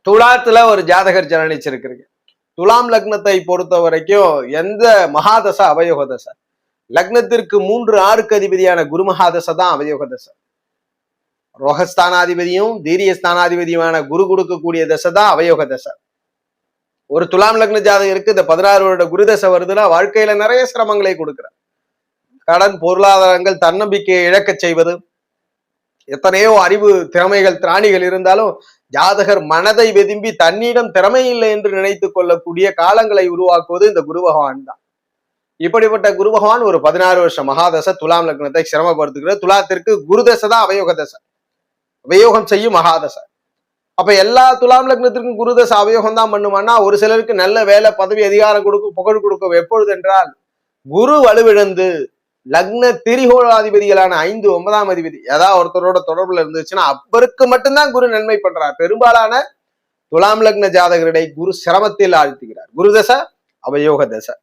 துலாத்துல ஒரு ஜாதகர் ஜனனிச்சிருக்கிறீங்க. துலாம் லக்னத்தை பொறுத்த வரைக்கும் எந்த மகாதசை அவயோக தசை? லக்னத்திற்கு 3 6க்கு அதிபதியான குரு மகாதசை தான் அவயோக தசை. ரோகஸ்தானாதிபதியும் தீரிய ஸ்தானாதிபதியுமான குரு கொடுக்கக்கூடிய தசை தான் அவயோக தசை. ஒரு துலாம் லக்ன ஜாதகருக்கு இந்த 16 வருட குரு தசை வருதுன்னா வாழ்க்கையில நிறைய சிரமங்களை கொடுக்கிறார். கடன், பொருளாதாரங்கள், தன்னம்பிக்கையை இழக்க செய்வது, எத்தனையோ அறிவு திறமைகள் திராணிகள் இருந்தாலும் ஜாதகர் மனதை வெதும்பி தன்னிடம் திறமை இல்லை என்று நினைத்துக் கொள்ளக்கூடிய காலங்களை உருவாக்குவது இந்த குரு பகவான் தான். இப்படிப்பட்ட குரு பகவான் ஒரு 16 வருஷம் மகாதசை துலாம் லக்னத்தை சிரமப்படுத்துகிறது. துலாத்திற்கு குரு தசை தான் அவயோக தசை, அவயோகம் செய்யும் மகாதசை. அப்ப எல்லா துலாம் லக்னத்திற்கும் குரு தசை அவயோகம் தான் பண்ணுமானா, ஒரு சிலருக்கு நல்ல வேலை, பதவி, அதிகாரம் கொடுக்கும், புகழ் கொடுக்கும். எப்பொழுது என்றால் குரு வலுவிழந்து லக்ன திரிகோணாதிபதிகளான 5 9ஆம் அதிபதி ஏதாவது ஒருத்தரோட தொடர்புல இருந்துச்சுன்னா அப்பருக்கு மட்டும்தான் குரு நன்மை பண்றார். பெரும்பாலான துலாம் லக்ன ஜாதகர்களை குரு சிரமத்தில் ஆழ்த்துகிறார். குரு தசை அவயோக தசை.